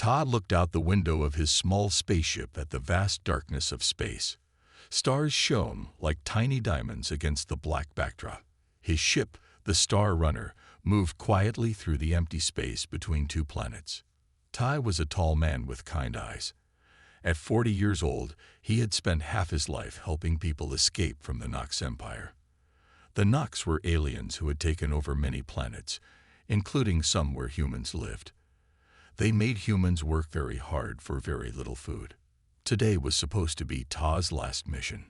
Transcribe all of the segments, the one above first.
Todd looked out the window of his small spaceship at the vast darkness of space. Stars shone like tiny diamonds against the black backdrop. His ship, the Star Runner, moved quietly through the empty space between two planets. Ty was a tall man with kind eyes. At 40 years old, he had spent half his life helping people escape from the Nox Empire. The Nox were aliens who had taken over many planets, including some where humans lived. They made humans work very hard for very little food. Today was supposed to be Ta's last mission.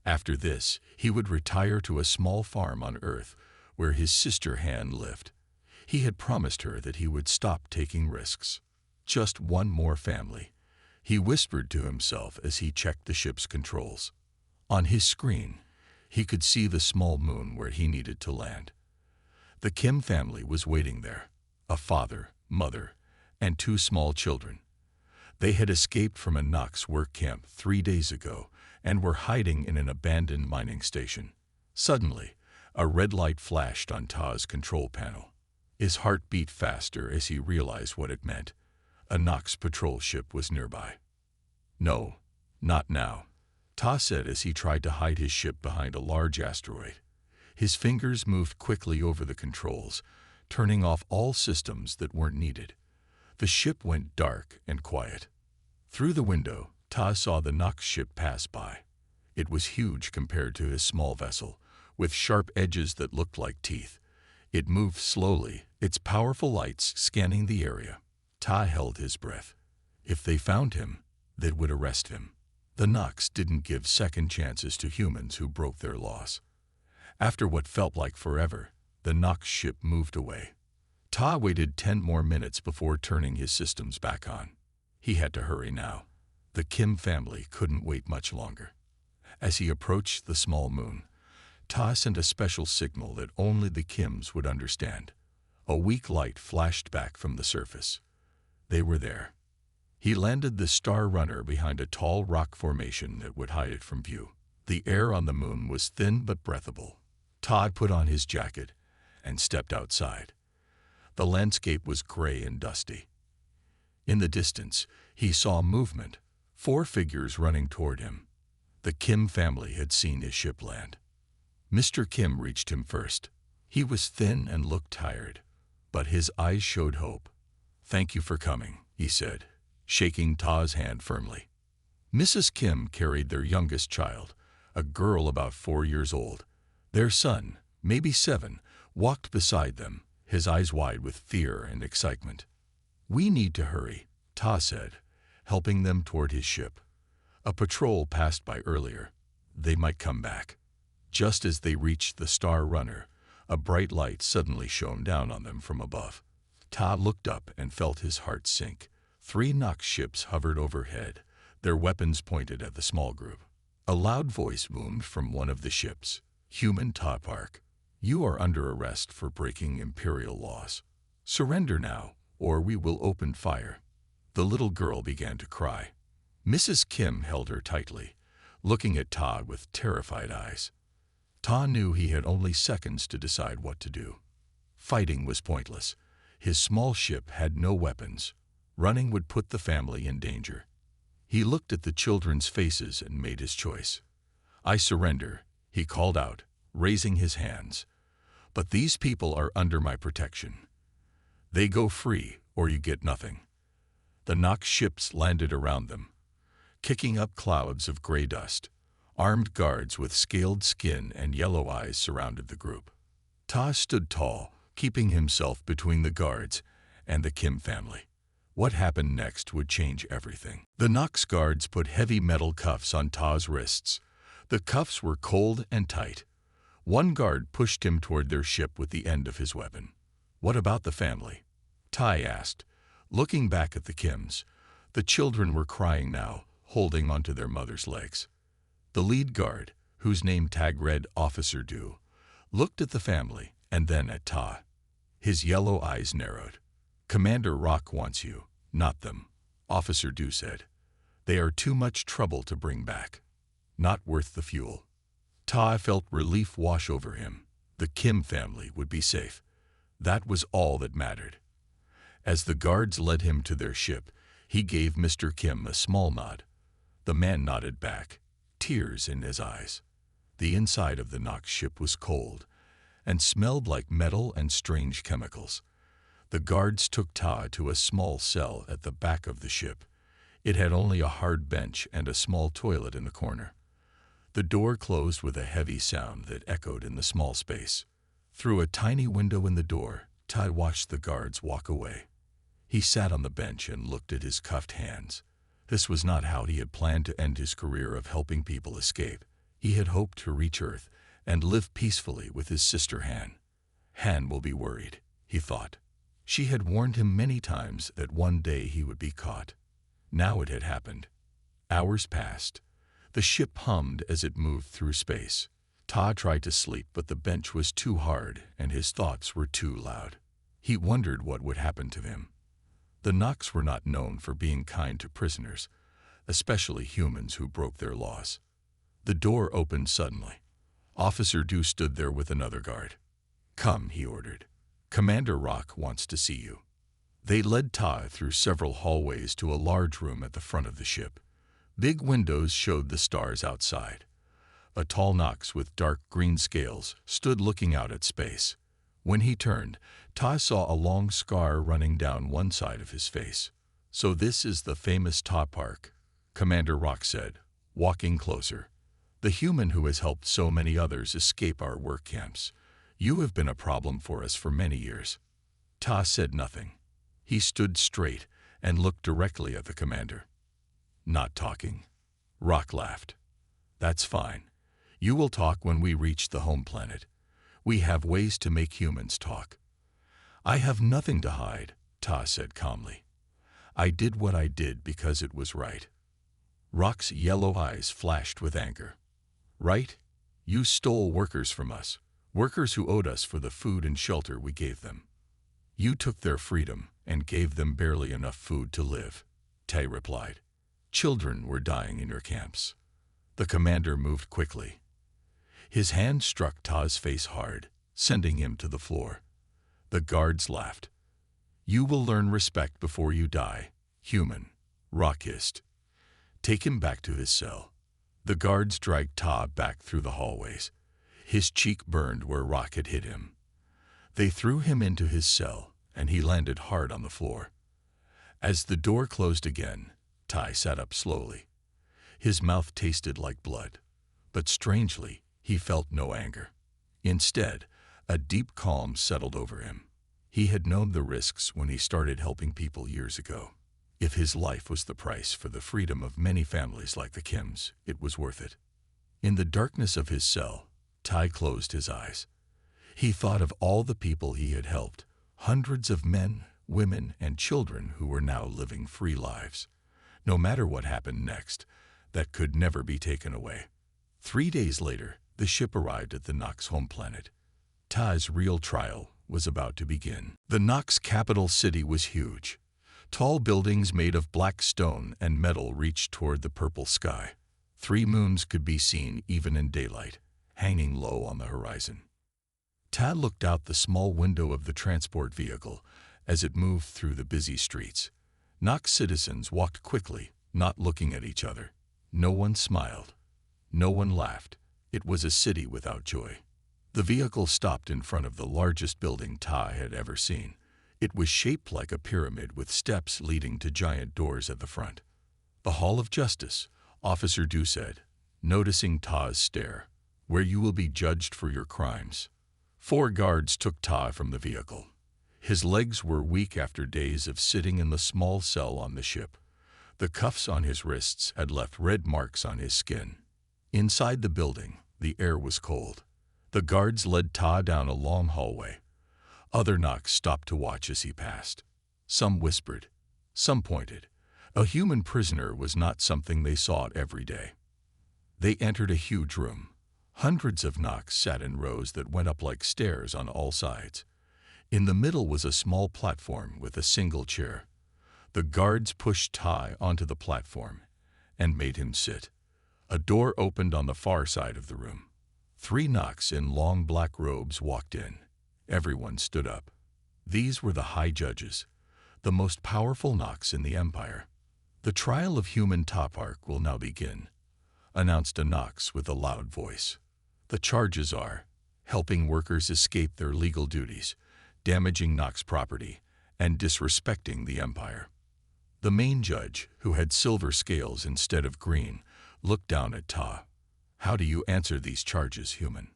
After this, he would retire to a small farm on Earth where his sister Han lived. He had promised her that he would stop taking risks. Just one more family, he whispered to himself as he checked the ship's controls. On his screen, he could see the small moon where he needed to land. The Kim family was waiting there, a father, mother, and two small children. They had escaped from a Nox work camp 3 days ago and were hiding in an abandoned mining station. Suddenly, a red light flashed on Ta's control panel. His heart beat faster as he realized what it meant. A Nox patrol ship was nearby. "No, not now," Ta said as he tried to hide his ship behind a large asteroid. His fingers moved quickly over the controls, turning off all systems that weren't needed. The ship went dark and quiet. Through the window, Ta saw the Nox ship pass by. It was huge compared to his small vessel, with sharp edges that looked like teeth. It moved slowly, its powerful lights scanning the area. Ta held his breath. If they found him, they would arrest him. The Nox didn't give second chances to humans who broke their laws. After what felt like forever, the Nox ship moved away. Ta waited 10 more minutes before turning his systems back on. He had to hurry now. The Kim family couldn't wait much longer. As he approached the small moon, Ta sent a special signal that only the Kims would understand. A weak light flashed back from the surface. They were there. He landed the Star Runner behind a tall rock formation that would hide it from view. The air on the moon was thin but breathable. Todd put on his jacket and stepped outside. The landscape was gray and dusty. In the distance, he saw movement, 4 figures running toward him. The Kim family had seen his ship land. Mr. Kim reached him first. He was thin and looked tired, but his eyes showed hope. "Thank you for coming," he said, shaking Ta's hand firmly. Mrs. Kim carried their youngest child, a girl about 4 years old. Their son, maybe 7, walked beside them, his eyes wide with fear and excitement. "We need to hurry," Ta said, helping them toward his ship. A patrol passed by earlier. They might come back. Just as they reached the Star Runner, a bright light suddenly shone down on them from above. Ta looked up and felt his heart sink. 3 Nox ships hovered overhead, their weapons pointed at the small group. A loud voice boomed from one of the ships. "Human Ta Park, you are under arrest for breaking Imperial laws. Surrender now, or we will open fire." The little girl began to cry. Mrs. Kim held her tightly, looking at Ta with terrified eyes. Ta knew he had only seconds to decide what to do. Fighting was pointless. His small ship had no weapons. Running would put the family in danger. He looked at the children's faces and made his choice. "I surrender," he called out, raising his hands. "But these people are under my protection. They go free, or you get nothing." The Nox ships landed around them, kicking up clouds of gray dust. Armed guards with scaled skin and yellow eyes surrounded the group. Ta stood tall, keeping himself between the guards and the Kim family. What happened next would change everything. The Nox guards put heavy metal cuffs on Ta's wrists. The cuffs were cold and tight. One guard pushed him toward their ship with the end of his weapon. "What about the family?" Ta asked, looking back at the Kims. The children were crying now, holding onto their mother's legs. The lead guard, whose name tag read Officer Du, looked at the family and then at Ta. His yellow eyes narrowed. "Commander Rock wants you, not them," Officer Du said. "They are too much trouble to bring back. Not worth the fuel." Ta felt relief wash over him. The Kim family would be safe. That was all that mattered. As the guards led him to their ship, he gave Mr. Kim a small nod. The man nodded back, tears in his eyes. The inside of the Nox ship was cold and smelled like metal and strange chemicals. The guards took Ta to a small cell at the back of the ship. It had only a hard bench and a small toilet in the corner. The door closed with a heavy sound that echoed in the small space. Through a tiny window in the door, Ta watched the guards walk away. He sat on the bench and looked at his cuffed hands. This was not how he had planned to end his career of helping people escape. He had hoped to reach Earth and live peacefully with his sister Han. Han will be worried, he thought. She had warned him many times that one day he would be caught. Now it had happened. Hours passed. The ship hummed as it moved through space. Ta tried to sleep, but the bench was too hard and his thoughts were too loud. He wondered what would happen to him. The Nox were not known for being kind to prisoners, especially humans who broke their laws. The door opened suddenly. Officer Du stood there with another guard. "Come," he ordered. "Commander Rock wants to see you." They led Ta through several hallways to a large room at the front of the ship. Big windows showed the stars outside. A tall Nox with dark green scales stood looking out at space. When he turned, Ta saw a long scar running down one side of his face. "So this is the famous Ta Park," Commander Rock said, walking closer. "The human who has helped so many others escape our work camps. You have been a problem for us for many years." Ta said nothing. He stood straight and looked directly at the commander. "Not talking?" Rock laughed. "That's fine. You will talk when we reach the home planet. We have ways to make humans talk." "I have nothing to hide," Ta said calmly. "I did what I did because it was right." Rock's yellow eyes flashed with anger. "Right? You stole workers from us, workers who owed us for the food and shelter we gave them. You took their freedom and gave them barely enough food to live," Tai replied. "Children were dying in your camps." The commander moved quickly. His hand struck Ta's face hard, sending him to the floor. The guards laughed. "You will learn respect before you die, human," Rock hissed. "Take him back to his cell." The guards dragged Ta back through the hallways. His cheek burned where Rock had hit him. They threw him into his cell, and he landed hard on the floor. As the door closed again, Tai sat up slowly. His mouth tasted like blood, but strangely, he felt no anger. Instead, a deep calm settled over him. He had known the risks when he started helping people years ago. If his life was the price for the freedom of many families like the Kims, it was worth it. In the darkness of his cell, Tai closed his eyes. He thought of all the people he had helped, hundreds of men, women, and children who were now living free lives. No matter what happened next, that could never be taken away. 3 days later, the ship arrived at the Nox home planet. Ta's real trial was about to begin. The Nox capital city was huge. Tall buildings made of black stone and metal reached toward the purple sky. 3 moons could be seen even in daylight, hanging low on the horizon. Ta looked out the small window of the transport vehicle as it moved through the busy streets. Nox citizens walked quickly, not looking at each other. No one smiled. No one laughed. It was a city without joy. The vehicle stopped in front of the largest building Ta had ever seen. It was shaped like a pyramid with steps leading to giant doors at the front. "The Hall of Justice," Officer Du said, noticing Ta's stare, "where you will be judged for your crimes." 4 guards took Ta from the vehicle. His legs were weak after days of sitting in the small cell on the ship. The cuffs on his wrists had left red marks on his skin. Inside the building, the air was cold. The guards led Ta down a long hallway. Other Nox stopped to watch as he passed. Some whispered. Some pointed. A human prisoner was not something they saw every day. They entered a huge room. Hundreds of Nox sat in rows that went up like stairs on all sides. In the middle was a small platform with a single chair. The guards pushed Ta onto the platform and made him sit. A door opened on the far side of the room. 3 Nox in long black robes walked in. Everyone stood up. These were the high judges. the most powerful Nox in the Empire. "The trial of human Toparch will now begin," announced a Nox with a loud voice. "The charges are helping workers escape their legal duties, damaging Nox property, and disrespecting the Empire." The main judge, who had silver scales instead of green, looked down at Ta. "How do you answer these charges, human?"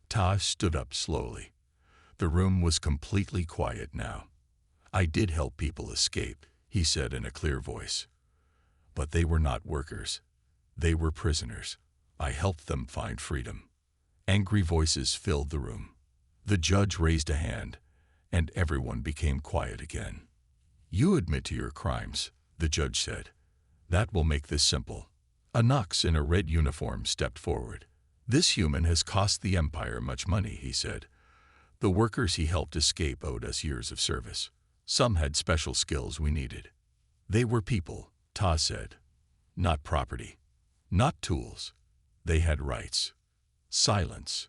Ta stood up slowly. The room was completely quiet now. "I did help people escape," he said in a clear voice. "But they were not workers. They were prisoners. I helped them find freedom." Angry voices filled the room. The judge raised a hand, and everyone became quiet again. "You admit to your crimes," the judge said. "That will make this simple." A Nox in a red uniform stepped forward. "This human has cost the Empire much money," he said. "The workers he helped escape owed us years of service. Some had special skills we needed." "They were people," Ta said. "Not property. Not tools. They had rights." "Silence,"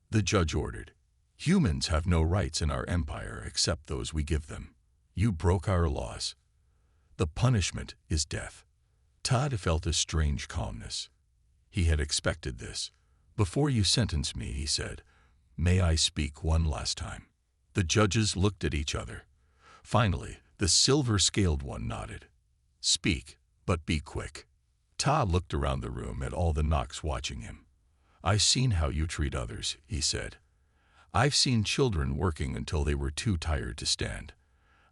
the judge ordered. "Humans have no rights in our empire except those we give them. You broke our laws. The punishment is death." Todd felt a strange calmness. He had expected this. "Before you sentence me," he said, "may I speak one last time?" The judges looked at each other. Finally, the silver-scaled one nodded. "Speak, but be quick." Ta looked around the room at all the Nox watching him. "I've seen how you treat others," he said. "I've seen children working until they were too tired to stand.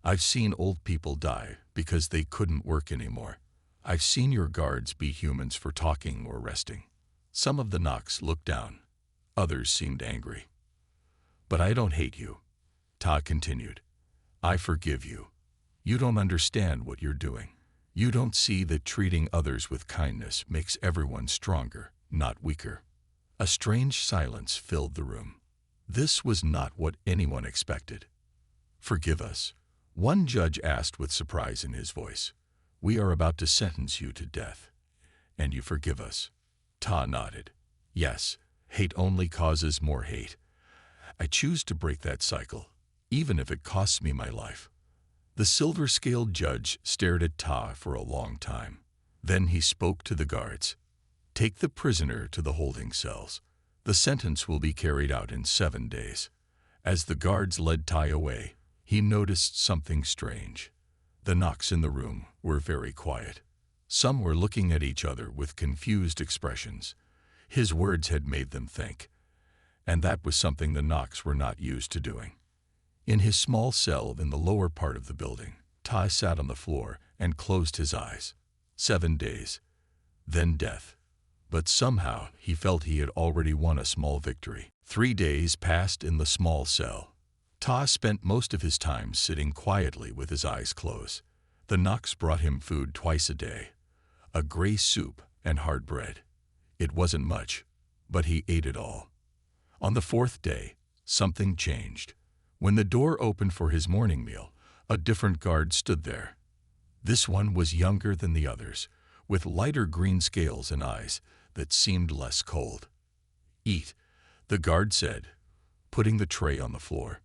I've seen old people die because they couldn't work anymore. I've seen your guards be humans for talking or resting." Some of the Nox looked down. Others seemed angry. "But I don't hate you," Ta continued. "I forgive you. You don't understand what you're doing. You don't see that treating others with kindness makes everyone stronger, not weaker." A strange silence filled the room. This was not what anyone expected. "Forgive us," one judge asked with surprise in his voice. "We are about to sentence you to death. And you forgive us?" Ta nodded. "Yes, hate only causes more hate. I choose to break that cycle, even if it costs me my life." The silver-scaled judge stared at Ta for a long time. Then he spoke to the guards. "Take the prisoner to the holding cells. The sentence will be carried out in 7 days." As the guards led Ta away, he noticed something strange. The Nox in the room were very quiet. Some were looking at each other with confused expressions. His words had made them think. And that was something the Nox were not used to doing. In his small cell in the lower part of the building, Ta sat on the floor and closed his eyes. 7 days. Then death. But somehow he felt he had already won a small victory. 3 days passed in the small cell. Ta spent most of his time sitting quietly with his eyes closed. The Nox brought him food twice a day. A gray soup and hard bread. It wasn't much, but he ate it all. On the 4th day, something changed. When the door opened for his morning meal, a different guard stood there. This one was younger than the others, with lighter green scales and eyes that seemed less cold. "Eat," the guard said, putting the tray on the floor.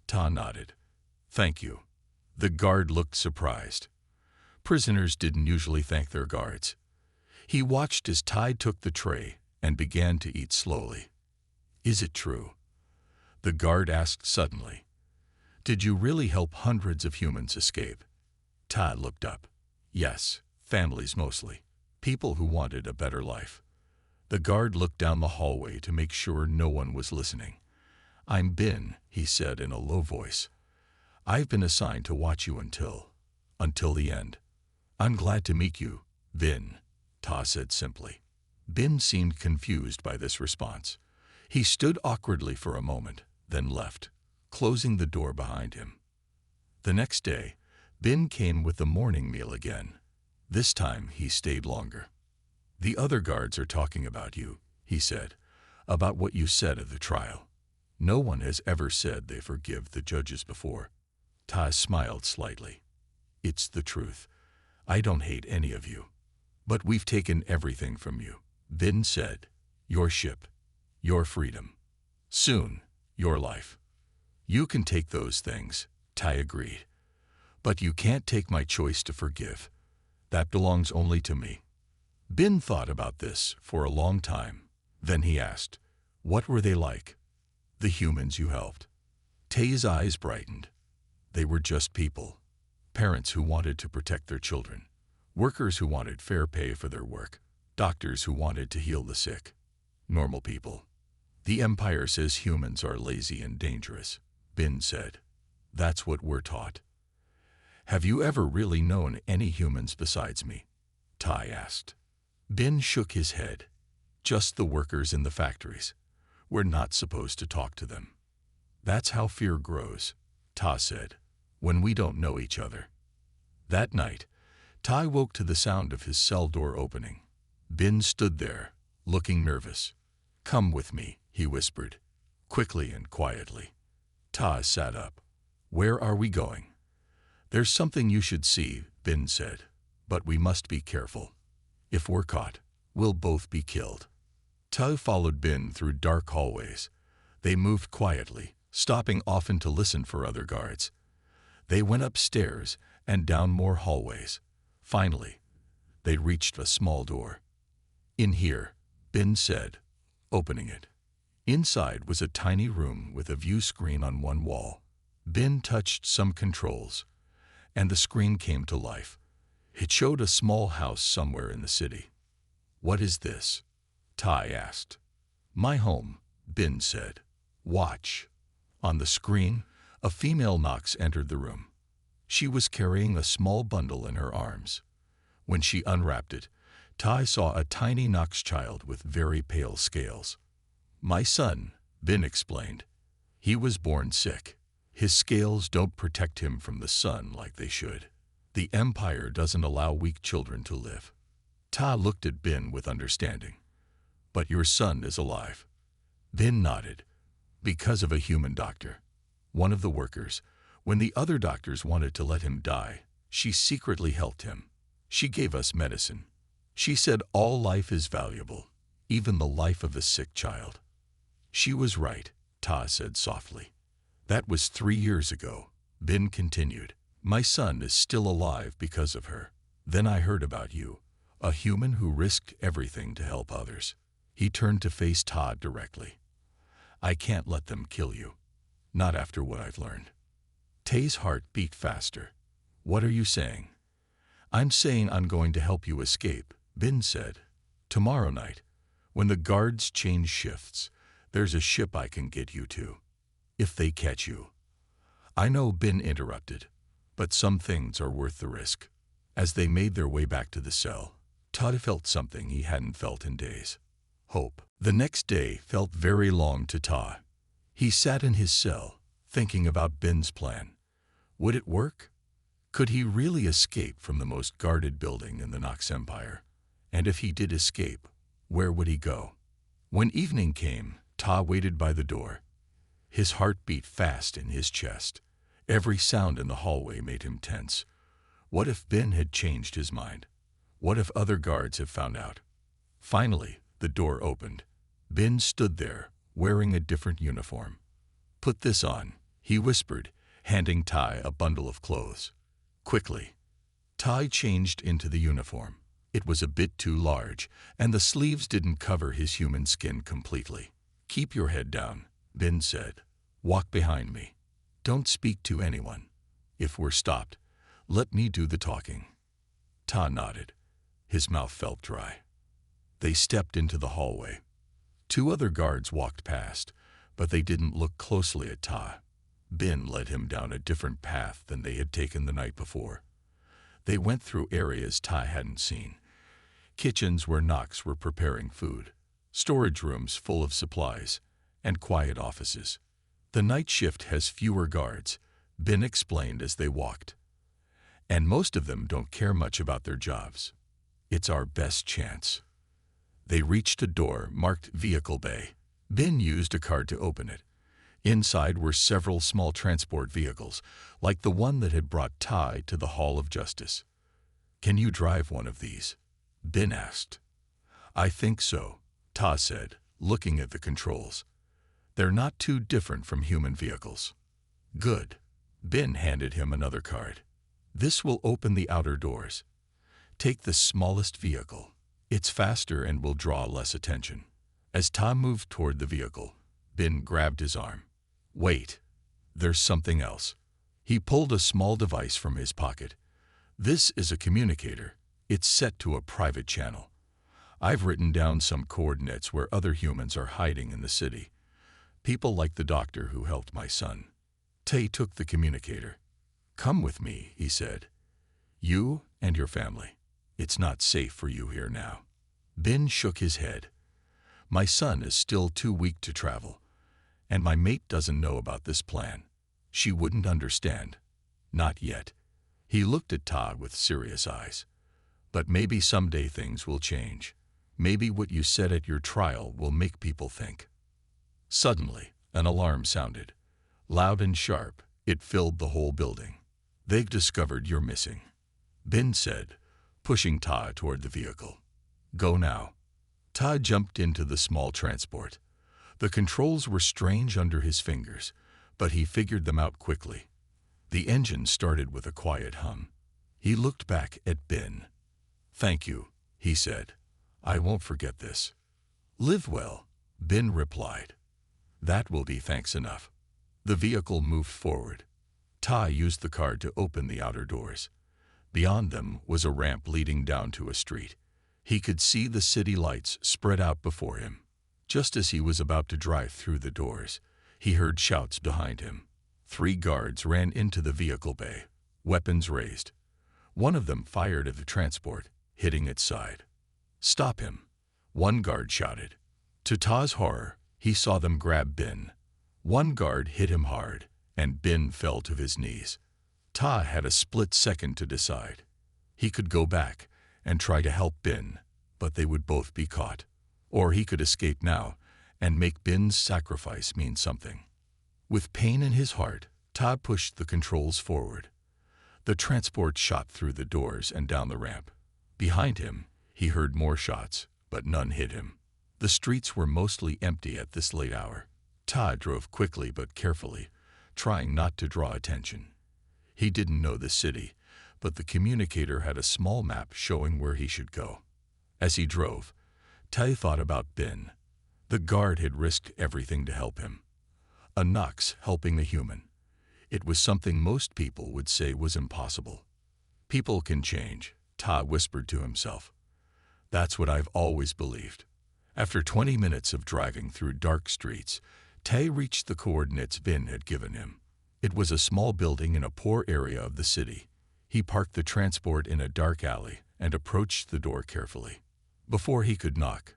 Ta nodded. "Thank you." The guard looked surprised. Prisoners didn't usually thank their guards. He watched as Ta took the tray and began to eat slowly. "Is it true?" the guard asked suddenly. "Did you really help hundreds of humans escape?" Ta looked up. "Yes, families mostly. People who wanted a better life." The guard looked down the hallway to make sure no one was listening. "I'm Bin," he said in a low voice. "I've been assigned to watch you until the end." "I'm glad to meet you, Bin," Ta said simply. Bin seemed confused by this response. He stood awkwardly for a moment, then left, closing the door behind him. The next day, Bin came with the morning meal again. This time he stayed longer. "The other guards are talking about you," he said, "about what you said at the trial. No one has ever said they forgive the judges before." Ta smiled slightly. "It's the truth. I don't hate any of you. But we've taken everything from you," Bin said. "Your ship, your freedom, soon, your life. You can take those things," Ta agreed. But you can't take my choice to forgive. That belongs only to me. Bin thought about this for a long time. Then he asked, "What were they like? The humans you helped?" Tay's eyes brightened. They were just people. Parents who wanted to protect their children. Workers who wanted fair pay for their work. Doctors who wanted to heal the sick. Normal people. The Empire says humans are lazy and dangerous, Bin said. That's what we're taught. Have you ever really known any humans besides me? Tai asked. Bin shook his head. Just the workers in the factories. We're not supposed to talk to them. That's how fear grows, Ta said, when we don't know each other. That night, Tai woke to the sound of his cell door opening. Bin stood there, looking nervous. "Come with me," he whispered, quickly and quietly. Ta sat up. "Where are we going?" "There's something you should see," Bin said, "but we must be careful. If we're caught, we'll both be killed." Ta followed Bin through dark hallways. They moved quietly, stopping often to listen for other guards. They went upstairs and down more hallways. Finally, they reached a small door. "In here," Bin said, opening it. Inside was a tiny room with a view screen on one wall. Bin touched some controls, and the screen came to life. It showed a small house somewhere in the city. "What is this?" Tai asked. "My home," Bin said. "Watch." On the screen, a female Nox entered the room. She was carrying a small bundle in her arms. When she unwrapped it, Tai saw a tiny Nox child with very pale scales. "My son," Bin explained. "He was born sick. His scales don't protect him from the sun like they should. The Empire doesn't allow weak children to live." Ta looked at Bin with understanding. "But your son is alive." Bin nodded. "Because of a human doctor. One of the workers. When the other doctors wanted to let him die, she secretly helped him. She gave us medicine. She said all life is valuable, even the life of a sick child." "She was right," Ta said softly. "That was 3 years ago," Bin continued. "My son is still alive because of her. Then I heard about you, a human who risked everything to help others." He turned to face Ta directly. "I can't let them kill you. Not after what I've learned." Tay's heart beat faster. "What are you saying?" "I'm saying I'm going to help you escape," Bin said. "Tomorrow night, when the guards change shifts, there's a ship I can get you to. If they catch you." "I know," Bin interrupted, "but some things are worth the risk." As they made their way back to the cell, Todd felt something he hadn't felt in days. Hope. The next day felt very long to Ta. He sat in his cell, thinking about Bin's plan. Would it work? Could he really escape from the most guarded building in the Nox Empire? And if he did escape, where would he go? When evening came, Ta waited by the door. His heart beat fast in his chest. Every sound in the hallway made him tense. What if Bin had changed his mind? What if other guards have found out? Finally, the door opened. Bin stood there, wearing a different uniform. "Put this on," he whispered, handing Tai a bundle of clothes. Quickly, Tai changed into the uniform. It was a bit too large, and the sleeves didn't cover his human skin completely. "Keep your head down," Bin said. "Walk behind me. Don't speak to anyone. If we're stopped, let me do the talking." Ta nodded. His mouth felt dry. They stepped into the hallway. 2 other guards walked past, but they didn't look closely at Ta. Bin led him down a different path than they had taken the night before. They went through areas Ta hadn't seen. Kitchens where Nox were preparing food, storage rooms full of supplies, and quiet offices. "The night shift has fewer guards," Bin explained as they walked. "And most of them don't care much about their jobs. It's our best chance." They reached a door marked Vehicle Bay. Bin used a card to open it. Inside were several small transport vehicles, like the one that had brought Tai to the Hall of Justice. "Can you drive one of these?" Bin asked. "I think so," Ta said, looking at the controls. "They're not too different from human vehicles." "Good." Bin handed him another card. This will open the outer doors. Take the smallest vehicle. It's faster and will draw less attention. As Tom moved toward the vehicle, Ben grabbed his arm. Wait, there's something else. He pulled a small device from his pocket. This is a communicator. It's set to a private channel. I've written down some coordinates where other humans are hiding in the city. People like the doctor who helped my son. Tay took the communicator. Come with me, he said. You and your family. It's not safe for you here now. Ben shook his head. My son is still too weak to travel, and my mate doesn't know about this plan. She wouldn't understand. Not yet. He looked at Todd with serious eyes. But maybe someday things will change. Maybe what you said at your trial will make people think. Suddenly, an alarm sounded. Loud and sharp, it filled the whole building. They've discovered you're missing, Ben said, pushing Todd toward the vehicle. Go now. Todd jumped into the small transport. The controls were strange under his fingers, but he figured them out quickly. The engine started with a quiet hum. He looked back at Ben. Thank you, he said. I won't forget this. Live well, Ben replied. That will be thanks enough. The vehicle moved forward. Ty used the card to open the outer doors. Beyond them was a ramp leading down to a street. He could see the city lights spread out before him. Just as he was about to drive through the doors, he heard shouts behind him. 3 guards ran into the vehicle bay, weapons raised. One of them fired at the transport, hitting its side. Stop him, one guard shouted. To Ta's horror, he saw them grab Ben. One guard hit him hard, and Ben fell to his knees. Ta had a split second to decide. He could go back and try to help Ben, but they would both be caught. Or he could escape now and make Ben's sacrifice mean something. With pain in his heart, Ta pushed the controls forward. The transport shot through the doors and down the ramp. Behind him, he heard more shots, but none hit him. The streets were mostly empty at this late hour. Ta drove quickly but carefully, trying not to draw attention. He didn't know the city, but the communicator had a small map showing where he should go. As he drove, Tai thought about Ben. The guard had risked everything to help him. A Nox helping a human. It was something most people would say was impossible. People can change, Ta whispered to himself. That's what I've always believed. After 20 minutes of driving through dark streets, Tay reached the coordinates Ben had given him. It was a small building in a poor area of the city. He parked the transport in a dark alley and approached the door carefully. Before he could knock,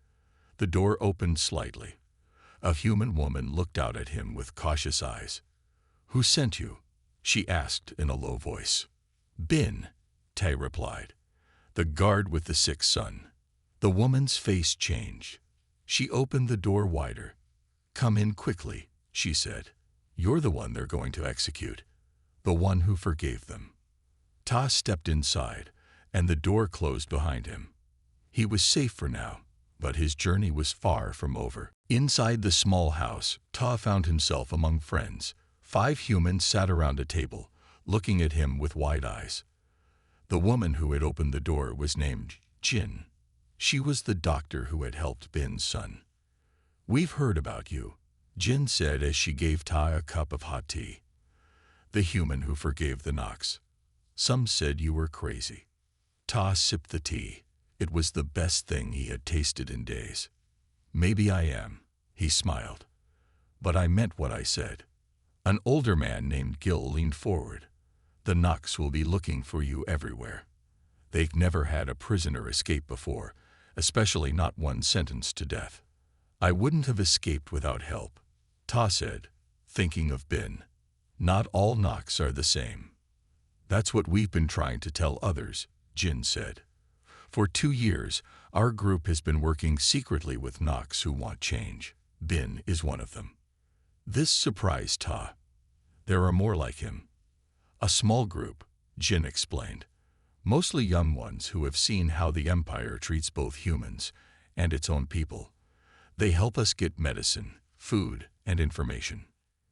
the door opened slightly. A human woman looked out at him with cautious eyes. Who sent you? She asked in a low voice. Ben, Tay replied. The guard with the sick son. The woman's face changed. She opened the door wider. Come in quickly, she said. You're the one they're going to execute. The one who forgave them. Ta stepped inside, and the door closed behind him. He was safe for now, but his journey was far from over. Inside the small house, Ta found himself among friends. 5 humans sat around a table, looking at him with wide eyes. The woman who had opened the door was named Jin. She was the doctor who had helped Ben's son. We've heard about you, Jin said as she gave Ta a cup of hot tea. The human who forgave the Nox. Some said you were crazy. Ta sipped the tea. It was the best thing he had tasted in days. Maybe I am, he smiled. But I meant what I said. An older man named Gil leaned forward. The Nox will be looking for you everywhere. They've never had a prisoner escape before, especially not one sentenced to death. I wouldn't have escaped without help, Ta said, thinking of Ben. Not all Nox are the same. That's what we've been trying to tell others, Jin said. For 2 years, our group has been working secretly with Nox who want change. Ben is one of them. This surprised Ta. There are more like him. A small group, Jin explained. Mostly young ones who have seen how the Empire treats both humans and its own people. They help us get medicine, food, and information.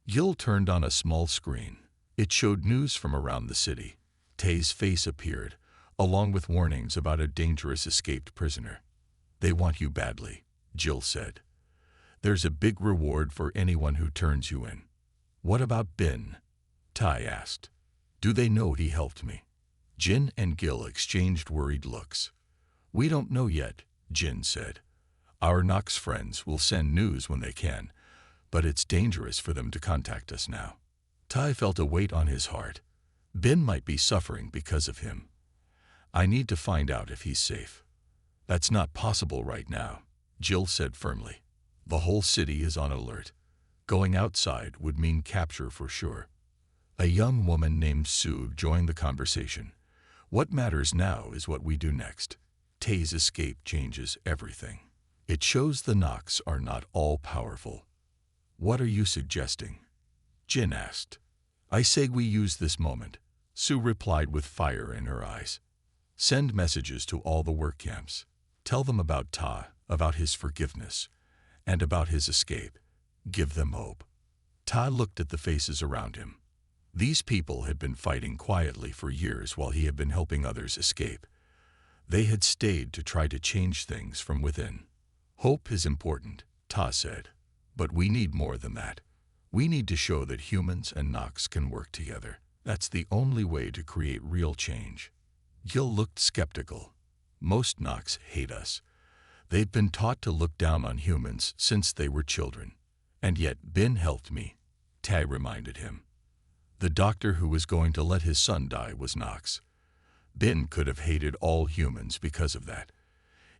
Gil turned on a small screen. It showed news from around the city. Tay's face appeared, along with warnings about a dangerous escaped prisoner. They want you badly, Jill said. There's a big reward for anyone who turns you in. What about Bin? Tay asked. Do they know he helped me? Jin and Gil exchanged worried looks. We don't know yet, Jin said. Our Nox friends will send news when they can, but it's dangerous for them to contact us now. Tay felt a weight on his heart. Bin might be suffering because of him. I need to find out if he's safe. That's not possible right now, Jill said firmly. The whole city is on alert. Going outside would mean capture for sure. A young woman named Sue joined the conversation. What matters now is what we do next. Tay's escape changes everything. It shows the Nox are not all powerful. What are you suggesting? Jin asked. I say we use this moment, Sue replied with fire in her eyes. Send messages to all the work camps. Tell them about Tay, about his forgiveness, and about his escape. Give them hope. Tay looked at the faces around him. These people had been fighting quietly for years while he had been helping others escape. They had stayed to try to change things from within. Hope is important, Tay said, but we need more than that. We need to show that humans and Nox can work together. That's the only way to create real change. Gil looked skeptical. Most Nox hate us. They've been taught to look down on humans since they were children. And yet Bin helped me, Tay reminded him. The doctor who was going to let his son die was Nox. Bin could have hated all humans because of that.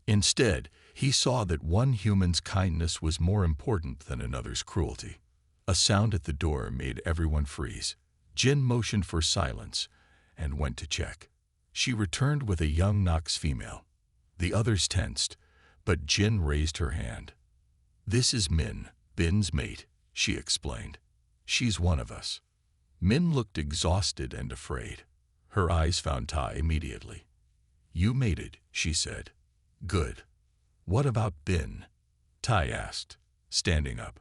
Instead, he saw that one human's kindness was more important than another's cruelty. A sound at the door made everyone freeze. Jin motioned for silence and went to check. She returned with a young Nox female. The others tensed, but Jin raised her hand. This is Min, Bin's mate, she explained. She's one of us. Min looked exhausted and afraid. Her eyes found Tay immediately. You made it, she said. Good. What about Bin? Tay asked, standing up.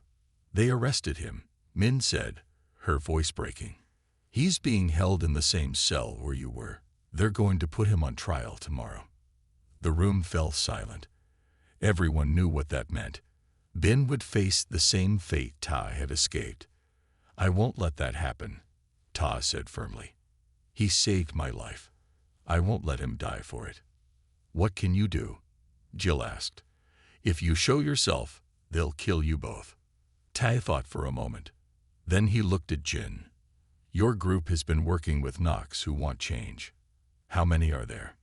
They arrested him, Min said, her voice breaking. He's being held in the same cell where you were. They're going to put him on trial tomorrow. The room fell silent. Everyone knew what that meant. Bin would face the same fate Tay had escaped. I won't let that happen, Tay said firmly. He saved my life. I won't let him die for it. What can you do? Jill asked. If you show yourself, they'll kill you both. Tay thought for a moment. Then he looked at Jin. Your group has been working with Nox who want change. How many are there?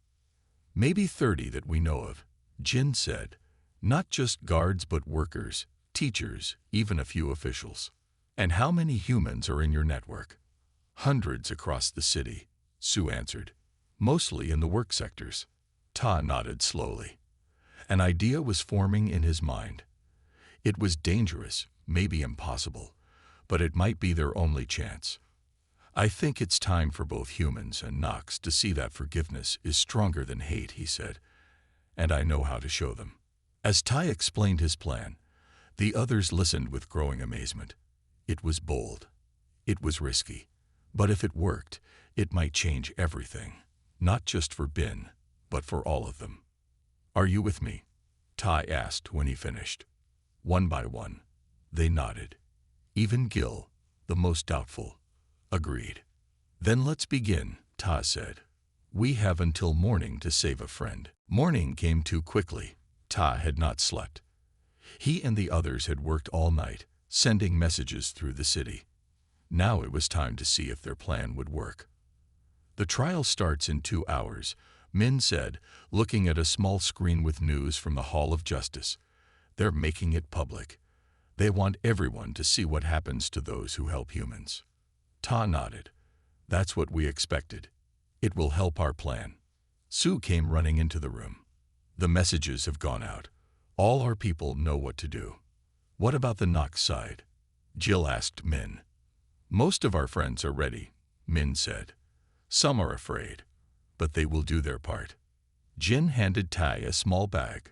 Maybe 30 that we know of, Jin said. Not just guards but workers, teachers, even a few officials. And how many humans are in your network? Hundreds across the city, Sue answered. Mostly in the work sectors. Tay nodded slowly. An idea was forming in his mind. It was dangerous, maybe impossible, but it might be their only chance. I think it's time for both humans and Nox to see that forgiveness is stronger than hate, he said, and I know how to show them. As Tay explained his plan, the others listened with growing amazement. It was bold. It was risky. But if it worked, it might change everything, not just for Bin, but for all of them. Are you with me? Tay asked when he finished. One by one, they nodded. Even Gil, the most doubtful, agreed. Then let's begin, Tay said. We have until morning to save a friend. Morning came too quickly. Tay had not slept. He and the others had worked all night, sending messages through the city. Now it was time to see if their plan would work. The trial starts in 2 hours, Min said, looking at a small screen with news from the Hall of Justice. They're making it public. They want everyone to see what happens to those who help humans. Tay nodded. That's what we expected. It will help our plan. Sue came running into the room. The messages have gone out. All our people know what to do. What about the Nox side? Jill asked Min. Most of our friends are ready, Min said. Some are afraid, but they will do their part. Jin handed Tay a small bag.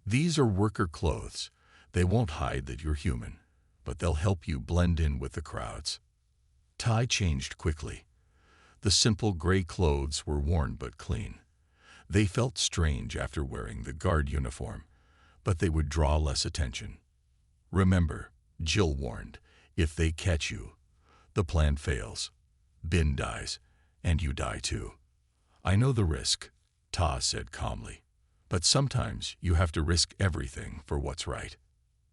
These are worker clothes. They won't hide that you're human, but they'll help you blend in with the crowds. Tay changed quickly. The simple gray clothes were worn but clean. They felt strange after wearing the guard uniform, but they would draw less attention. Remember, Jill warned, if they catch you, the plan fails. Ben dies, and you die too. I know the risk, Ta said calmly, but sometimes you have to risk everything for what's right.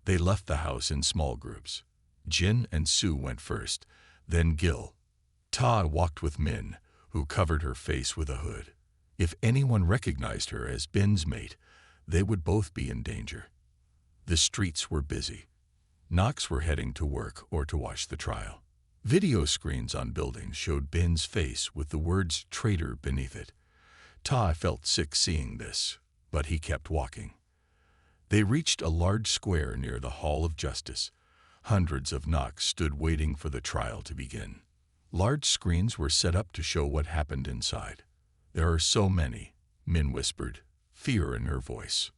They left the house in small groups. Jin and Sue went first, then Gil. Ta walked with Min, who covered her face with a hood. If anyone recognized her as Ben's mate, they would both be in danger. The streets were busy. Nox were heading to work or to watch the trial. Video screens on buildings showed Ben's face with the words traitor beneath it. Ta felt sick seeing this, but he kept walking. They reached a large square near the Hall of Justice. Hundreds of Nox stood waiting for the trial to begin. Large screens were set up to show what happened inside. There are so many, Min whispered, fear in her voice.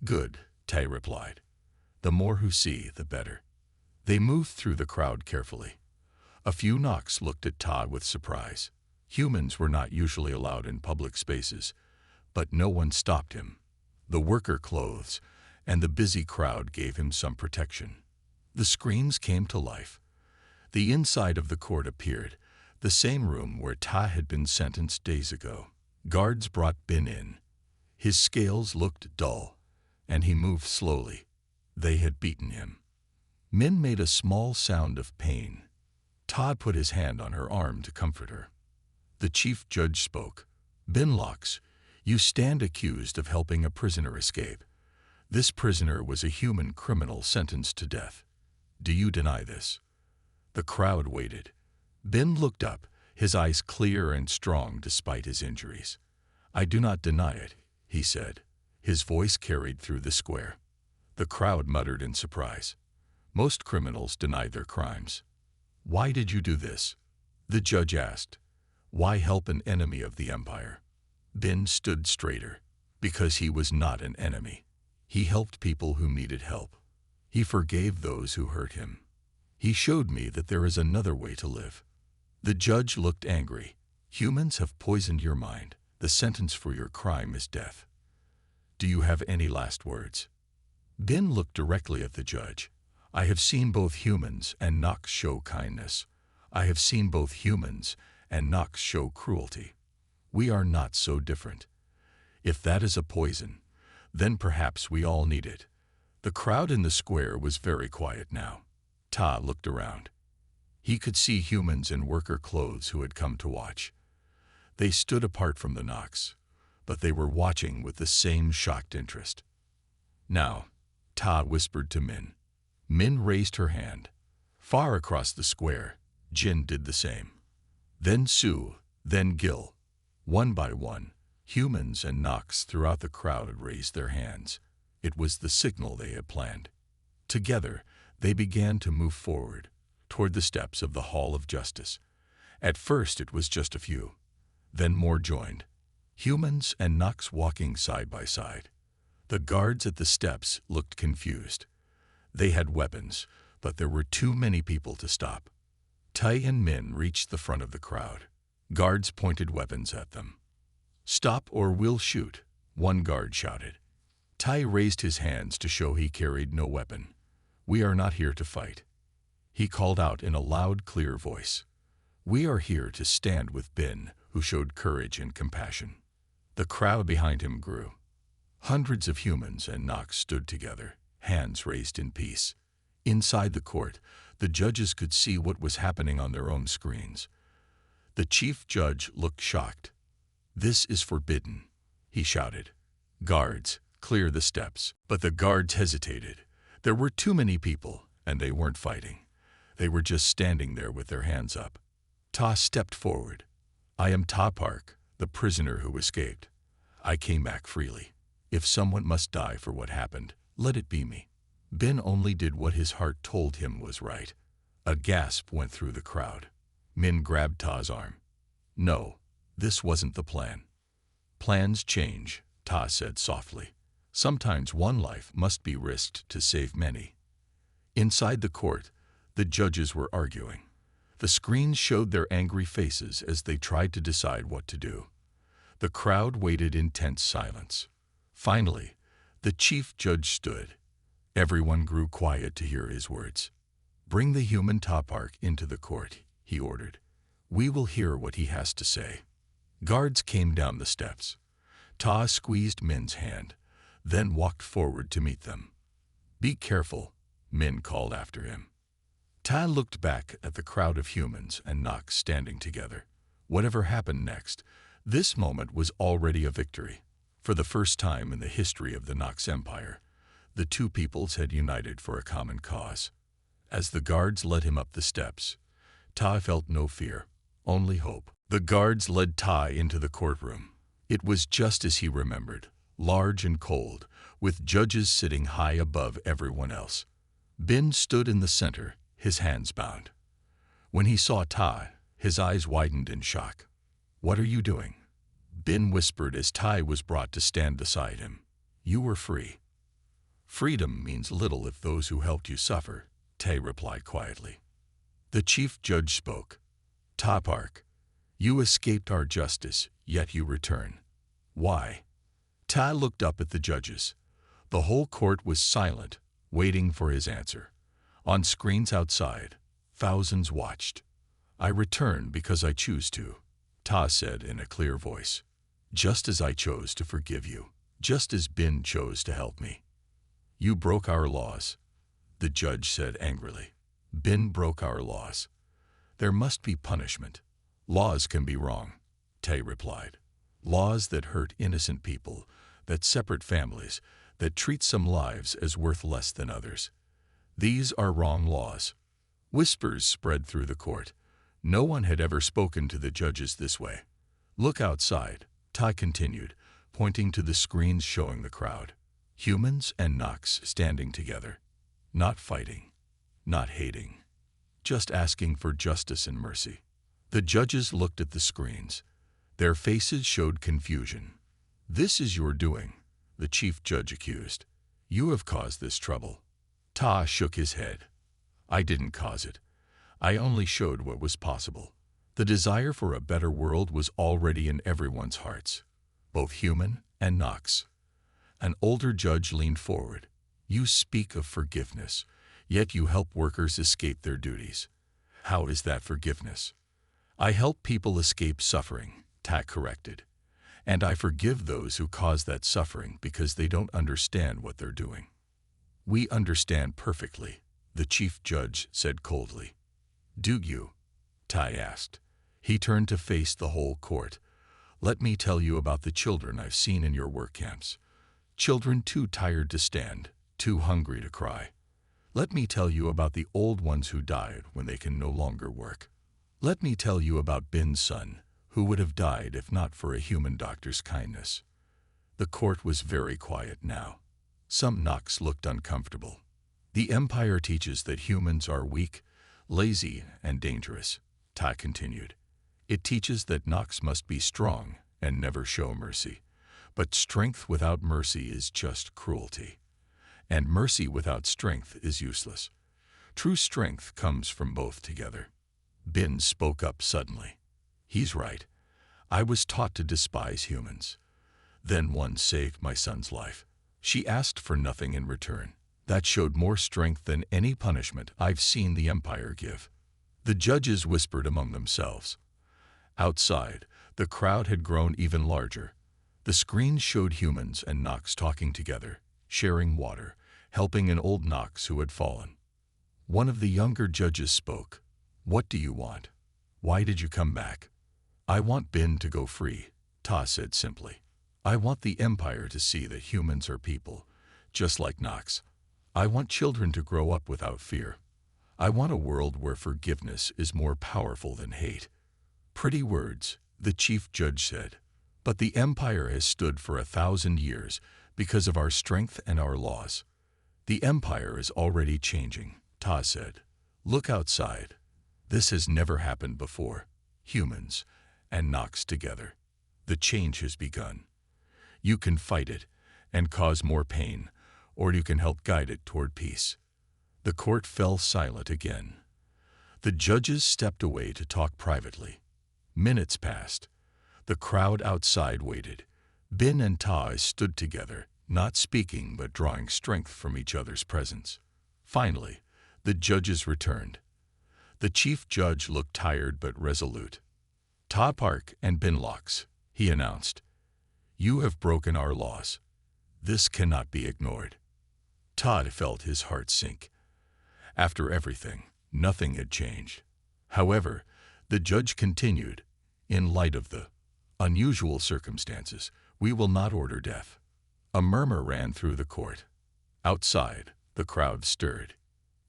Good, Tai replied. The more who see, the better. They moved through the crowd carefully. A few Nox looked at Ta with surprise. Humans were not usually allowed in public spaces, but no one stopped him. The worker clothes and the busy crowd gave him some protection. The screens came to life. The inside of the court appeared, the same room where Ta had been sentenced days ago. Guards brought Ben in. His scales looked dull, and he moved slowly. They had beaten him. Min made a small sound of pain. Ta put his hand on her arm to comfort her. The chief judge spoke. Binlocks, you stand accused of helping a prisoner escape. This prisoner was a human criminal sentenced to death. Do you deny this? The crowd waited. Ben looked up, his eyes clear and strong despite his injuries. I do not deny it, he said. His voice carried through the square. The crowd muttered in surprise. Most criminals deny their crimes. Why did you do this? The judge asked. Why help an enemy of the empire? Ben stood straighter. Because he was not an enemy. He helped people who needed help. He forgave those who hurt him. He showed me that there is another way to live. The judge looked angry. Humans have poisoned your mind. The sentence for your crime is death. Do you have any last words? Ben looked directly at the judge. I have seen both humans and Nox show kindness. I have seen both humans and Nox show cruelty. We are not so different. If that is a poison, then perhaps we all need it. The crowd in the square was very quiet now. Ta looked around. He could see humans in worker clothes who had come to watch. They stood apart from the Nox, but they were watching with the same shocked interest. Now, Ta whispered to Min. Min raised her hand. Far across the square, Jin did the same. Then Sue, then Gil. One by one, humans and Nox throughout the crowd raised their hands. It was the signal they had planned. Together, they began to move forward, toward the steps of the Hall of Justice. At first it was just a few. Then more joined. Humans and Nox walking side by side. The guards at the steps looked confused. They had weapons, but there were too many people to stop. Tai and Min reached the front of the crowd. Guards pointed weapons at them. Stop or we'll shoot, one guard shouted. Tai raised his hands to show he carried no weapon. We are not here to fight. He called out in a loud, clear voice. We are here to stand with Ben, who showed courage and compassion. The crowd behind him grew. Hundreds of humans and Nox stood together, hands raised in peace. Inside the court, the judges could see what was happening on their own screens. The chief judge looked shocked. This is forbidden, he shouted. Guards, clear the steps. But the guards hesitated. There were too many people, and they weren't fighting. They were just standing there with their hands up. Ta stepped forward. I am Ta Park, the prisoner who escaped. I came back freely. If someone must die for what happened, let it be me. Ben only did what his heart told him was right. A gasp went through the crowd. Min grabbed Ta's arm. No, this wasn't the plan. Plans change, Ta said softly. Sometimes one life must be risked to save many. Inside the court, the judges were arguing. The screens showed their angry faces as they tried to decide what to do. The crowd waited in tense silence. Finally, the chief judge stood. Everyone grew quiet to hear his words. "Bring the human Tapark into the court," he ordered. "We will hear what he has to say." Guards came down the steps. Ta squeezed Min's hand, then walked forward to meet them. "Be careful," Min called after him. Ta looked back at the crowd of humans and Nox standing together. Whatever happened next, this moment was already a victory. For the first time in the history of the Nox Empire, the two peoples had united for a common cause. As the guards led him up the steps, Ta felt no fear, only hope. The guards led Ta into the courtroom. It was just as he remembered, large and cold, with judges sitting high above everyone else. Bin stood in the center, his hands bound. When he saw Ta, his eyes widened in shock. "What are you doing?" Bin whispered as Tai was brought to stand beside him. "You were free." "Freedom means little if those who helped you suffer," Tai replied quietly. The chief judge spoke. "Tapark, you escaped our justice, yet you return. Why?" Ta looked up at the judges. The whole court was silent, waiting for his answer. On screens outside, thousands watched. "I return because I choose to," Ta said in a clear voice. "Just as I chose to forgive you, just as Bin chose to help me." "You broke our laws," the judge said angrily. "Bin broke our laws. There must be punishment." "Laws can be wrong," Tai replied. "Laws that hurt innocent people, that separate families, that treat some lives as worth less than others. These are wrong laws." Whispers spread through the court. No one had ever spoken to the judges this way. "Look outside," Tai continued, pointing to the screens showing the crowd. Humans and Nox standing together. Not fighting, not hating, just asking for justice and mercy. The judges looked at the screens. Their faces showed confusion. "This is your doing," the chief judge accused. "You have caused this trouble." Ta shook his head. "I didn't cause it. I only showed what was possible." The desire for a better world was already in everyone's hearts, both human and Nox. An older judge leaned forward. "You speak of forgiveness, yet you help workers escape their duties. How is that forgiveness?" "I help people escape suffering," Ta corrected. "And I forgive those who cause that suffering because they don't understand what they're doing." "We understand perfectly," the chief judge said coldly. "Do you?" Tai asked. He turned to face the whole court. "Let me tell you about the children I've seen in your work camps. Children too tired to stand, too hungry to cry. Let me tell you about the old ones who died when they can no longer work. Let me tell you about Bin's son, who would have died if not for a human doctor's kindness." The court was very quiet now. Some Nox looked uncomfortable. "The Empire teaches that humans are weak, lazy, and dangerous," Ta continued. "It teaches that Nox must be strong and never show mercy. But strength without mercy is just cruelty. And mercy without strength is useless. True strength comes from both together." Bin spoke up suddenly. "He's right. I was taught to despise humans. Then one saved my son's life. She asked for nothing in return. That showed more strength than any punishment I've seen the Empire give." The judges whispered among themselves. Outside, the crowd had grown even larger. The screens showed humans and Nox talking together, sharing water, helping an old Nox who had fallen. One of the younger judges spoke. "What do you want? Why did you come back?" "I want Bin to go free," Ta said simply. "I want the Empire to see that humans are people, just like Nox. I want children to grow up without fear. I want a world where forgiveness is more powerful than hate." "Pretty words," the chief judge said. "But the Empire has stood for 1,000 years because of our strength and our laws." "The Empire is already changing," Ta said. "Look outside. This has never happened before. Humans and Nox together. The change has begun. You can fight it and cause more pain, or you can help guide it toward peace." The court fell silent again. The judges stepped away to talk privately. Minutes passed. The crowd outside waited. Bin and Tai stood together, not speaking but drawing strength from each other's presence. Finally, the judges returned. The chief judge looked tired but resolute. "Ta Park and Binlocks," he announced. "You have broken our laws. This cannot be ignored." Todd felt his heart sink. After everything, nothing had changed. However, the judge continued, "In light of the unusual circumstances, we will not order death." A murmur ran through the court. Outside, the crowd stirred.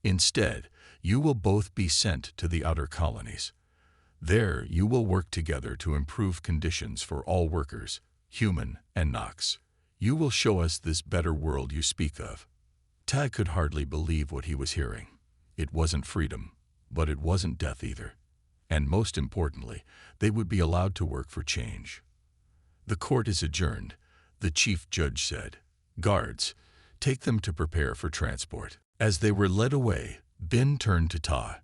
"Instead, you will both be sent to the outer colonies. There, you will work together to improve conditions for all workers, human and Nox. You will show us this better world you speak of." Tag could hardly believe what he was hearing. It wasn't freedom, but it wasn't death either. And most importantly, they would be allowed to work for change. "The court is adjourned," the chief judge said. "Guards, take them to prepare for transport." As they were led away, Bin turned to Ta.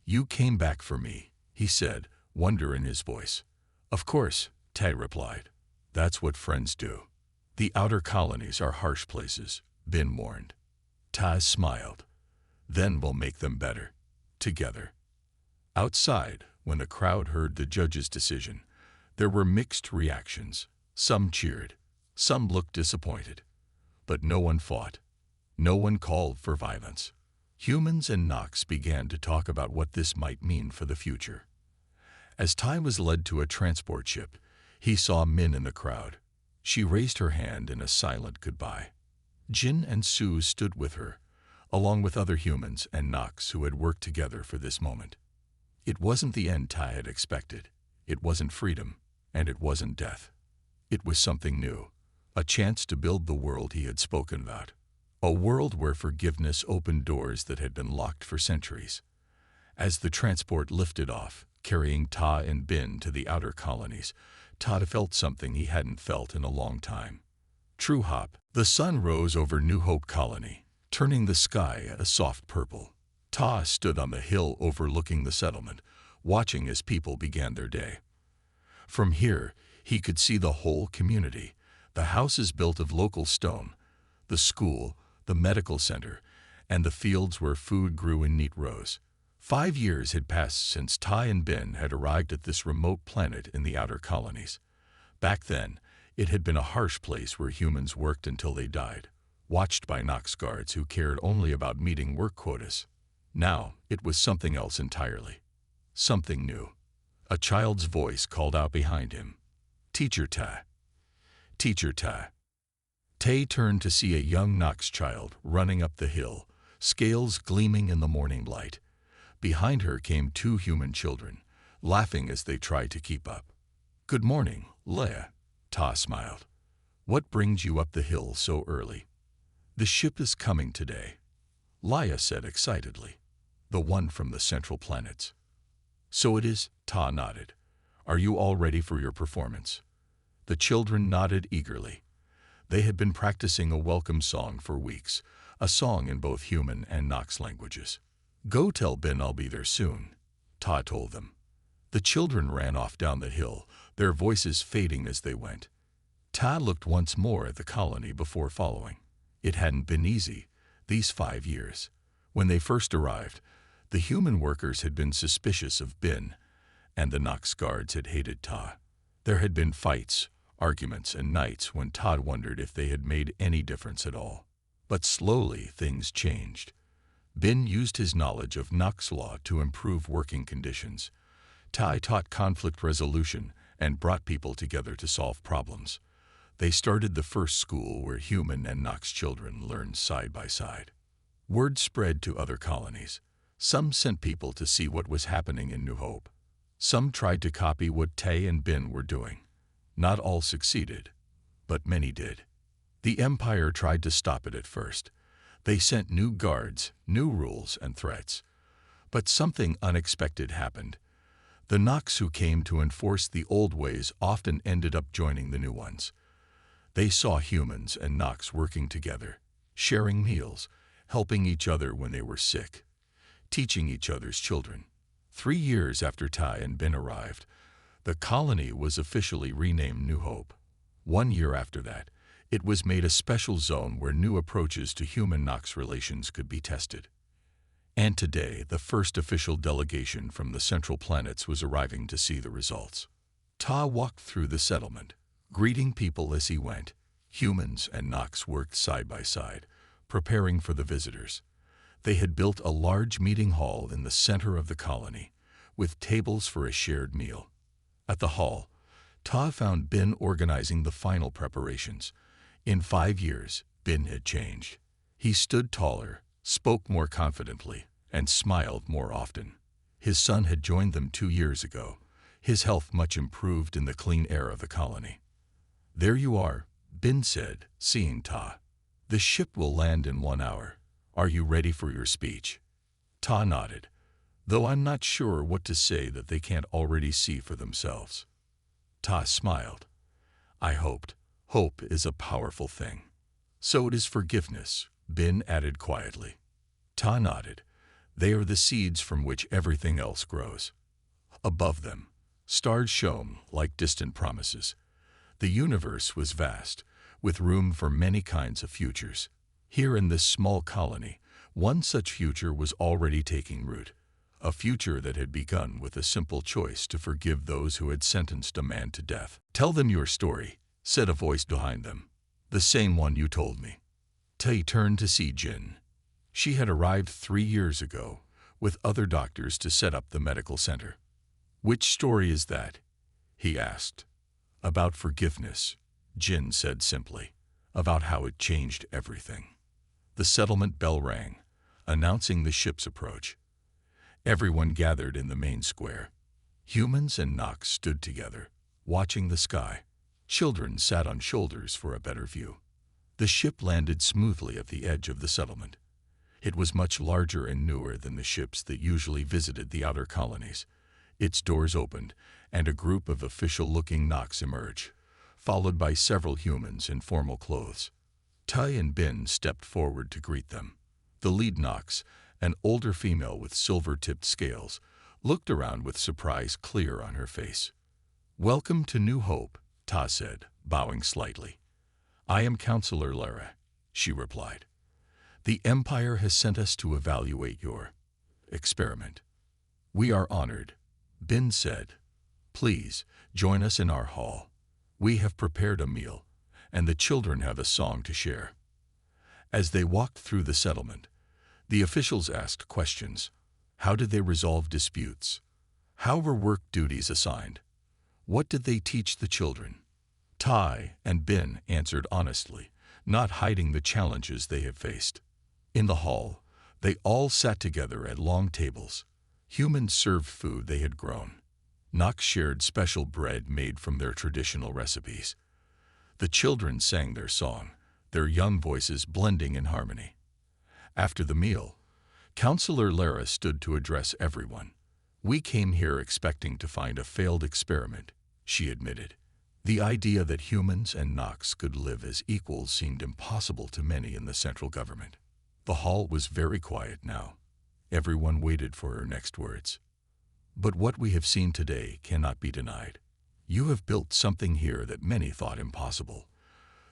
"You came back for me," he said, wonder in his voice. "Of course," Ta replied. "That's what friends do." "The outer colonies are harsh places," Bin warned. Ta smiled. "Then we'll make them better. Together." Outside, when the crowd heard the judge's decision, there were mixed reactions. Some cheered. Some looked disappointed. But no one fought. No one called for violence. Humans and Nox began to talk about what this might mean for the future. As Tai was led to a transport ship, he saw Min in the crowd. She raised her hand in a silent goodbye. Jin and Su stood with her, along with other humans and Nox who had worked together for this moment. It wasn't the end Tai had expected. It wasn't freedom, and it wasn't death. It was something new, a chance to build the world he had spoken about. A world where forgiveness opened doors that had been locked for centuries. As the transport lifted off, carrying Ta and Bin to the outer colonies, Todd felt something he hadn't felt in a long time. True hop. The sun rose over New Hope Colony, turning the sky a soft purple. Ta stood on the hill overlooking the settlement, watching as people began their day. From here, he could see the whole community, the houses built of local stone, the school, the medical center, and the fields where food grew in neat rows. 5 years had passed since Tai and Bin had arrived at this remote planet in the outer colonies. Back then, it had been a harsh place where humans worked until they died, watched by Nox guards who cared only about meeting work quotas. Now, it was something else entirely. Something new. A child's voice called out behind him. "Teacher Ta. Teacher Ta." Tay turned to see a young Nox child running up the hill, scales gleaming in the morning light. Behind her came 2 human children, laughing as they tried to keep up. "Good morning, Leia," Ta smiled. "What brings you up the hill so early?" "The ship is coming today," Leia said excitedly. "The one from the central planets." "So it is," Ta nodded. "Are you all ready for your performance?" The children nodded eagerly. They had been practicing a welcome song for weeks, a song in both human and Nox languages. "Go tell Bin I'll be there soon," Ta told them. The children ran off down the hill, their voices fading as they went. Ta looked once more at the colony before following. It hadn't been easy, these 5 years. When they first arrived, the human workers had been suspicious of Bin, and the Nox guards had hated Ta. There had been fights, arguments, and nights when Todd wondered if they had made any difference at all. But slowly things changed. Bin used his knowledge of Nox law to improve working conditions. Tai taught conflict resolution and brought people together to solve problems. They started the first school where human and Nox children learned side by side. Word spread to other colonies. Some sent people to see what was happening in New Hope. Some tried to copy what Tay and Bin were doing. Not all succeeded, but many did. The Empire tried to stop it at first. They sent new guards, new rules, and threats. But something unexpected happened. The Nox who came to enforce the old ways often ended up joining the new ones. They saw humans and Nox working together, sharing meals, helping each other when they were sick, teaching each other's children. 3 years after Ty and Ben arrived, the colony was officially renamed New Hope. 1 year after that, it was made a special zone where new approaches to human-Nox relations could be tested. And today, the first official delegation from the Central Planets was arriving to see the results. Ta walked through the settlement, greeting people as he went. Humans and Nox worked side by side, preparing for the visitors. They had built a large meeting hall in the center of the colony, with tables for a shared meal. At the hall, Ta found Ben organizing the final preparations. In 5 years, Ben had changed. He stood taller, spoke more confidently, and smiled more often. His son had joined them 2 years ago, his health much improved in the clean air of the colony. "There you are," Ben said, seeing Ta. "The ship will land in 1 hour. Are you ready for your speech?" Ta nodded, though I'm not sure what to say that they can't already see for themselves. Ta smiled. "I hoped. Hope is a powerful thing." "So it is forgiveness," Ben added quietly. Ta nodded. "They are the seeds from which everything else grows." Above them, stars shone like distant promises. The universe was vast, with room for many kinds of futures. Here in this small colony, one such future was already taking root, a future that had begun with a simple choice to forgive those who had sentenced a man to death. "Tell them your story," said a voice behind them. "The same one you told me." Tai turned to see Jin. She had arrived 3 years ago, with other doctors to set up the medical center. "Which story is that?" he asked. "About forgiveness," Jin said simply, "about how it changed everything." The settlement bell rang, announcing the ship's approach. Everyone gathered in the main square. Humans and Nox stood together, watching the sky. Children sat on shoulders for a better view. The ship landed smoothly at the edge of the settlement. It was much larger and newer than the ships that usually visited the outer colonies. Its doors opened, and a group of official-looking Nox emerged, followed by several humans in formal clothes. Tai and Ben stepped forward to greet them. The lead Nox, an older female with silver-tipped scales, looked around with surprise clear on her face. "Welcome to New Hope," Ta said, bowing slightly. "I am Counselor Lara," she replied. "The Empire has sent us to evaluate your experiment." "We are honored," Ben said. "Please, join us in our hall. We have prepared a meal, and the children have a song to share." As they walked through the settlement, the officials asked questions. How did they resolve disputes? How were work duties assigned? What did they teach the children? Tai and Ben answered honestly, not hiding the challenges they had faced. In the hall, they all sat together at long tables. Humans served food they had grown. Nox shared special bread made from their traditional recipes. The children sang their song, their young voices blending in harmony. After the meal, Counselor Lara stood to address everyone. "We came here expecting to find a failed experiment," she admitted. The idea that humans and Nox could live as equals seemed impossible to many in the central government. The hall was very quiet now. Everyone waited for her next words. "But what we have seen today cannot be denied. You have built something here that many thought impossible.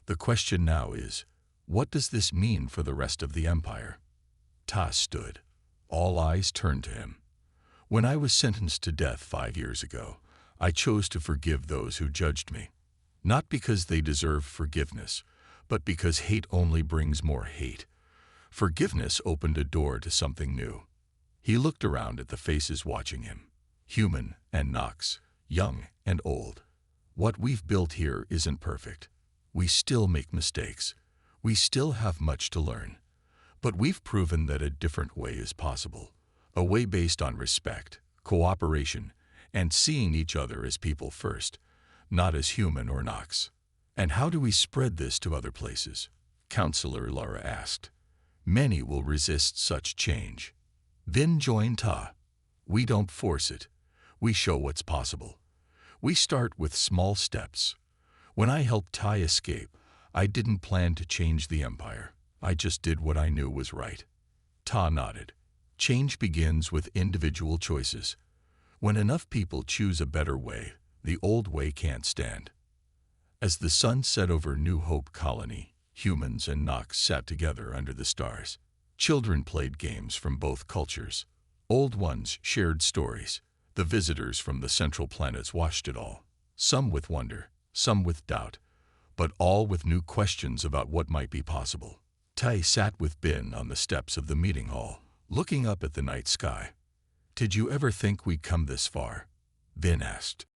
The question now is, what does this mean for the rest of the Empire?" Ta stood. All eyes turned to him. "When I was sentenced to death 5 years ago, I chose to forgive those who judged me. Not because they deserved forgiveness, but because hate only brings more hate. Forgiveness opened a door to something new." He looked around at the faces watching him. Human and Nox, young and old. "What we've built here isn't perfect. We still make mistakes. We still have much to learn. But we've proven that a different way is possible. A way based on respect, cooperation, and seeing each other as people first, not as human or Nox." "And how do we spread this to other places?" Counselor Lara asked. "Many will resist such change." Ben joined Ta. "We don't force it. We show what's possible. We start with small steps. When I helped Tai escape, I didn't plan to change the Empire. I just did what I knew was right." Ta nodded. "Change begins with individual choices. When enough people choose a better way, the old way can't stand. As the sun set over New Hope Colony, humans and Nox sat together under the stars. Children played games from both cultures. Old ones shared stories. The visitors from the central planets watched it all, some with wonder, some with doubt, but all with new questions about what might be possible. Tai sat with Bin on the steps of the meeting hall, looking up at the night sky. "Did you ever think we'd come this far?" Bin asked.